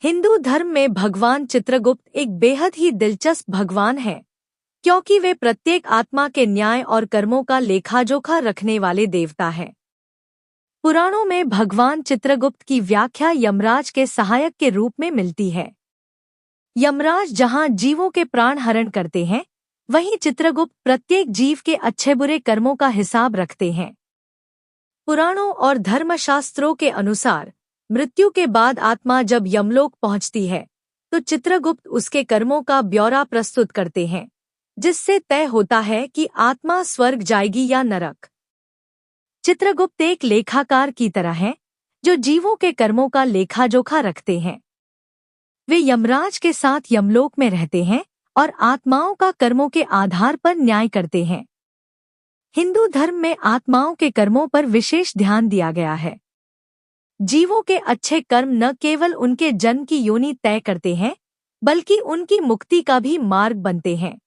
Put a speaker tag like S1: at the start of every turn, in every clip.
S1: हिंदू धर्म में भगवान चित्रगुप्त एक बेहद ही दिलचस्प भगवान हैं, क्योंकि वे प्रत्येक आत्मा के न्याय और कर्मों का लेखाजोखा रखने वाले देवता हैं। पुराणों में भगवान चित्रगुप्त की व्याख्या यमराज के सहायक के रूप में मिलती है। यमराज जहां जीवों के प्राण हरण करते हैं, वहीं चित्रगुप्त प्रत्येक जीव के अच्छे बुरे कर्मों का हिसाब रखते हैं। पुराणों और धर्मशास्त्रों के अनुसार मृत्यु के बाद आत्मा जब यमलोक पहुंचती है, तो चित्रगुप्त उसके कर्मों का ब्यौरा प्रस्तुत करते हैं, जिससे तय होता है कि आत्मा स्वर्ग जाएगी या नरक। चित्रगुप्त एक लेखाकार की तरह हैं, जो जीवों के कर्मों का लेखाजोखा रखते हैं। वे यमराज के साथ यमलोक में रहते हैं और आत्माओं का कर्मों के आधार पर न्याय करते हैं। हिंदू धर्म में आत्माओं के कर्मों पर विशेष ध्यान दिया गया है। जीवों के अच्छे कर्म न केवल उनके जन्म की योनि तय करते हैं, बल्कि उनकी मुक्ति का भी मार्ग बनते हैं।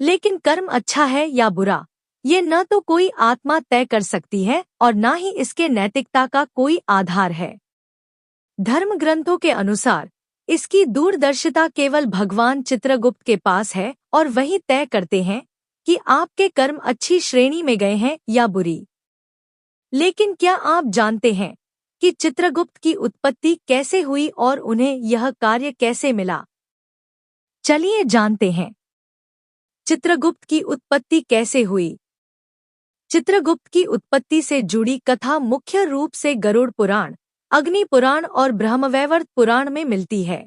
S1: लेकिन कर्म अच्छा है या बुरा, ये न तो कोई आत्मा तय कर सकती है और न ही इसके नैतिकता का कोई आधार है। धर्म ग्रंथों के अनुसार इसकी दूरदर्शिता केवल भगवान चित्रगुप्त के पास है और वही तय करते हैं कि आपके कर्म अच्छी श्रेणी में गए हैं या बुरी। लेकिन क्या आप जानते हैं कि चित्रगुप्त की उत्पत्ति कैसे हुई और उन्हें यह कार्य कैसे मिला? चलिए जानते हैं, चित्रगुप्त की उत्पत्ति कैसे हुई। चित्रगुप्त की उत्पत्ति से जुड़ी कथा मुख्य रूप से गरुड़ पुराण, अग्नि पुराण और ब्रह्मवैवर्त पुराण में मिलती है।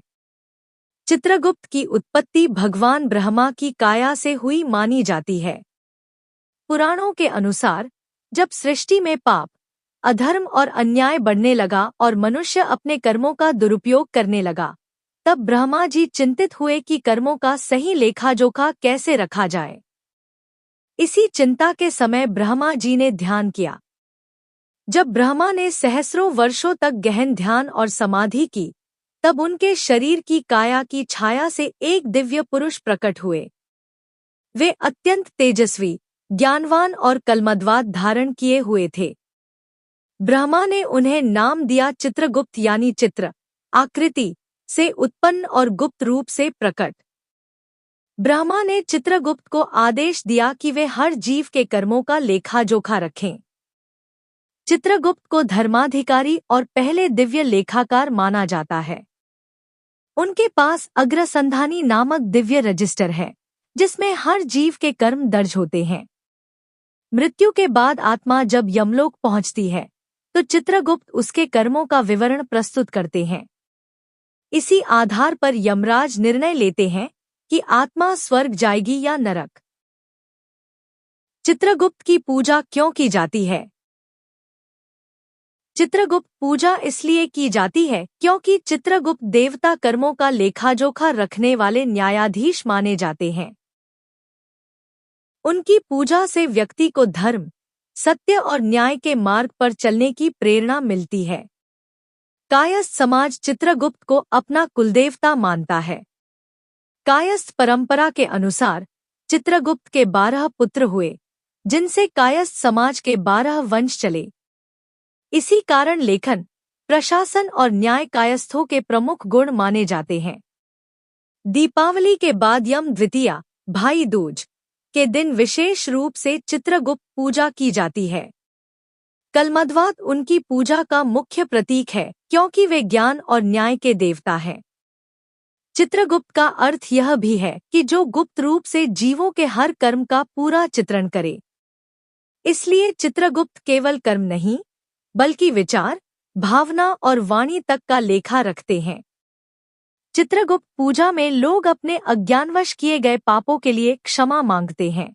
S1: चित्रगुप्त की उत्पत्ति भगवान ब्रह्मा की काया से हुई मानी जाती है। पुराणों के अनुसार जब सृष्टि में पाप, अधर्म और अन्याय बढ़ने लगा और मनुष्य अपने कर्मों का दुरुपयोग करने लगा, तब ब्रह्मा जी चिंतित हुए कि कर्मों का सही लेखाजोखा कैसे रखा जाए। इसी चिंता के समय ब्रह्मा जी ने ध्यान किया। जब ब्रह्मा ने सहस्रों वर्षों तक गहन ध्यान और समाधि की, तब उनके शरीर की काया की छाया से एक दिव्य पुरुष प्रकट हुए। वे अत्यंत तेजस्वी, ज्ञानवान और कलमदवात धारण किए हुए थे। ब्रह्मा ने उन्हें नाम दिया चित्रगुप्त, यानी चित्र आकृति से उत्पन्न और गुप्त रूप से प्रकट। ब्रह्मा ने चित्रगुप्त को आदेश दिया कि वे हर जीव के कर्मों का लेखाजोखा रखें। चित्रगुप्त को धर्माधिकारी और पहले दिव्य लेखाकार माना जाता है। उनके पास अग्रसंधानी नामक दिव्य रजिस्टर है, जिसमें हर जीव के कर्म दर्ज होते हैं। मृत्यु के बाद आत्मा जब यमलोक पहुंचती है, तो चित्रगुप्त उसके कर्मों का विवरण प्रस्तुत करते हैं। इसी आधार पर यमराज निर्णय लेते हैं कि आत्मा स्वर्ग जाएगी या नरक। चित्रगुप्त की पूजा क्यों की जाती है? चित्रगुप्त पूजा इसलिए की जाती है क्योंकि चित्रगुप्त देवता कर्मों का लेखाजोखा रखने वाले न्यायाधीश माने जाते हैं। उनकी पूजा से व्यक्ति को धर्म, सत्य और न्याय के मार्ग पर चलने की प्रेरणा मिलती है। कायस्थ समाज चित्रगुप्त को अपना कुलदेवता मानता है। कायस्थ परंपरा के अनुसार चित्रगुप्त के 12 पुत्र हुए, जिनसे कायस्थ समाज के 12 वंश चले। इसी कारण लेखन, प्रशासन और न्याय कायस्थों के प्रमुख गुण माने जाते हैं। दीपावली के बाद यम द्वितीया, भाई दूज के दिन विशेष रूप से चित्रगुप्त पूजा की जाती है। कलमदवात उनकी पूजा का मुख्य प्रतीक है, क्योंकि वे ज्ञान और न्याय के देवता हैं। चित्रगुप्त का अर्थ यह भी है कि जो गुप्त रूप से जीवों के हर कर्म का पूरा चित्रण करे। इसलिए चित्रगुप्त केवल कर्म नहीं, बल्कि विचार, भावना और वाणी तक का लेखा रखते हैं। चित्रगुप्त पूजा में लोग अपने अज्ञानवश किए गए पापों के लिए क्षमा मांगते हैं।